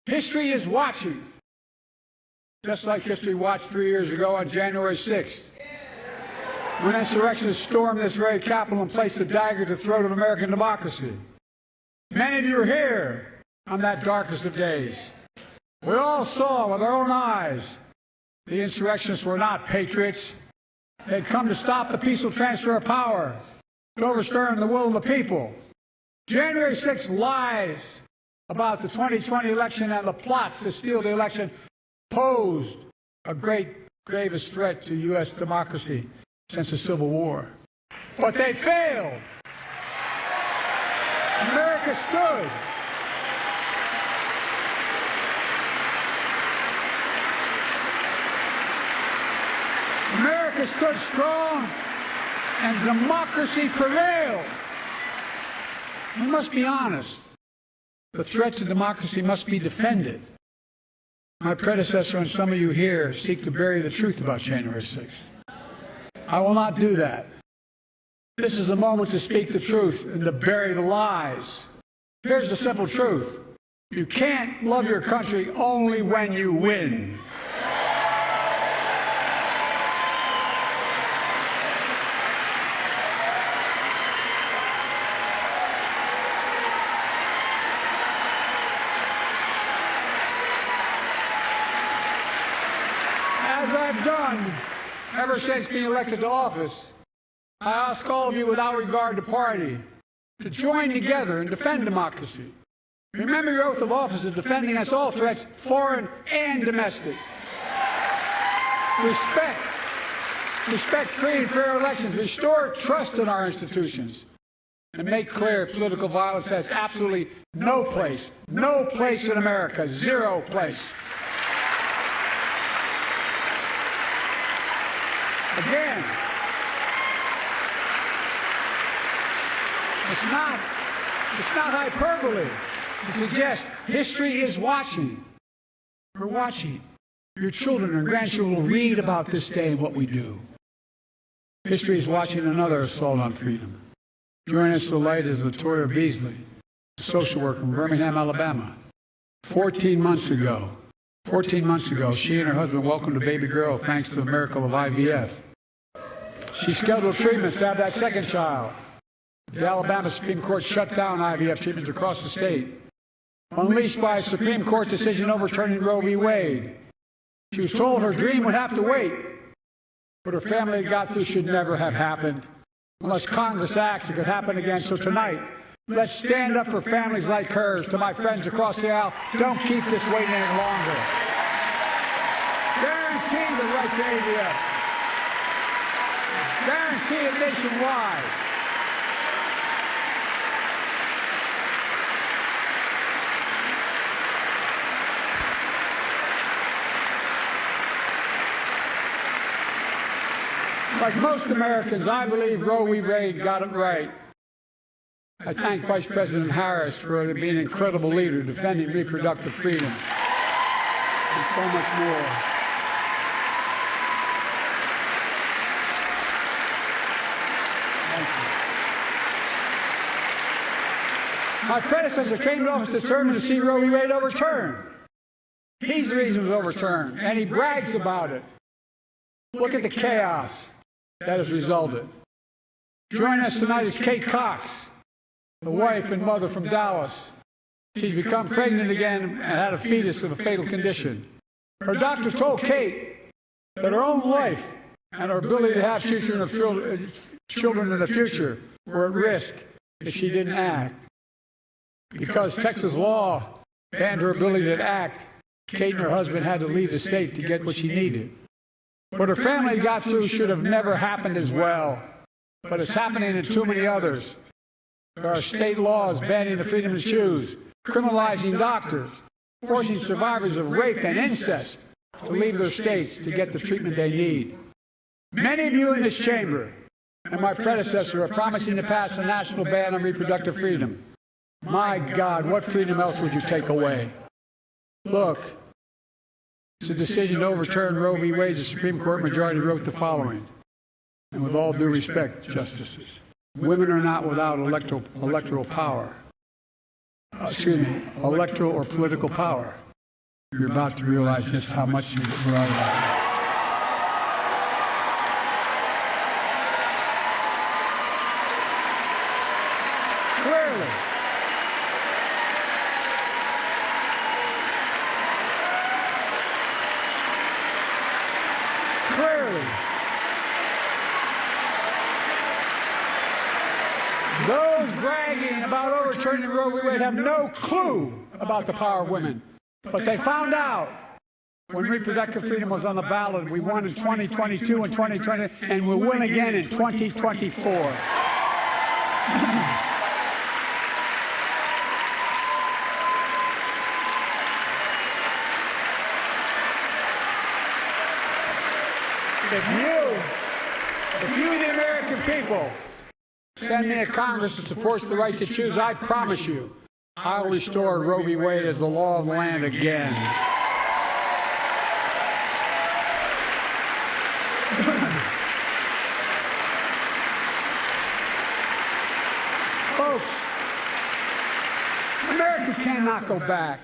History is watching, just like history watched 3 years ago on January 6th, when insurrectionists stormed this very Capitol and placed a dagger to the throat of American democracy. Many of you were here on that darkest of days. We all saw with our own eyes the insurrectionists were not patriots. They'd come to stop the peaceful transfer of power, to overturn the will of the people. January 6th lies about the 2020 election and the plots to steal the election posed a gravest threat to U.S. democracy since the Civil War. But they failed. America stood. America stood strong, and democracy prevailed. We must be honest. The threat to democracy must be defended. My predecessor and some of you here seek to bury the truth about January 6th. I will not do that. This is the moment to speak the truth and to bury the lies. Here's the simple truth. You can't love your country only when you win. As I've done ever since being elected to office, I ask all of you without regard to party to join together and defend democracy. Remember your oath of office is defending against all threats, foreign and domestic. Respect free and fair elections, restore trust in our institutions, and make clear political violence has absolutely no place in America, zero place. Again, it's not hyperbole to suggest history is watching. We're watching. Your children and grandchildren will read about this day and what we do. History is watching another assault on freedom. Joining us tonight is Latoya Beasley, a social worker from Birmingham, Alabama. 14 months ago, she and her husband welcomed a baby girl thanks to the miracle of IVF. She scheduled treatments to have that second child. The Alabama Supreme Court shut down IVF treatments across the state, unleashed by a Supreme Court decision overturning Roe v. Wade. She was told her dream would have to wait, but her family had got through should never have happened. Unless Congress acts, it could happen again. So tonight, let's stand up for families like hers. To my friends across the aisle, don't keep this waiting any longer. Guarantee the right to IVF. Guarantee it nationwide. Like most Americans, I believe Roe v. Wade got it right. I thank Vice President Harris for being an incredible leader defending reproductive freedom and so much more. Thank you. My predecessor came to office determined to see Roe v. Wade overturned. He's the reason it was overturned, and he brags about it. Look at the chaos that has resulted. Joining us tonight is Kate Cox, the wife and mother from Dallas. She's become pregnant again and had a fetus with a fatal condition. Her doctor told Kate that her own life and her ability to have children in the future were at risk if she didn't act. Because Texas law banned her ability to act, Kate and her husband had to leave the state to get what she needed. What her family got through should have never happened as well, but it's happening in too many others. There are state laws banning the freedom to choose, criminalizing doctors, forcing survivors of rape and incest to leave their states to get the treatment they need. Many of you in this chamber and my predecessor are promising to pass a national ban on reproductive freedom. My God, what freedom else would you take away? Look, it's a decision to overturn Roe v. Wade. The Supreme Court majority wrote the following, and with all due respect, justices, women are not without electoral power. Electoral or political power. you're about to realize just how much you love it. Clearly. Those bragging about overturning Roe v. Wade have no clue about the power of women. But they found out when reproductive freedom was on the ballot. We won in 2022 and 2020, and we'll win again in 2024. If you, the American people, send me a Congress that supports the right to choose, I promise you, I'll restore Roe v. Wade as the law of the land again. Folks, America cannot go back.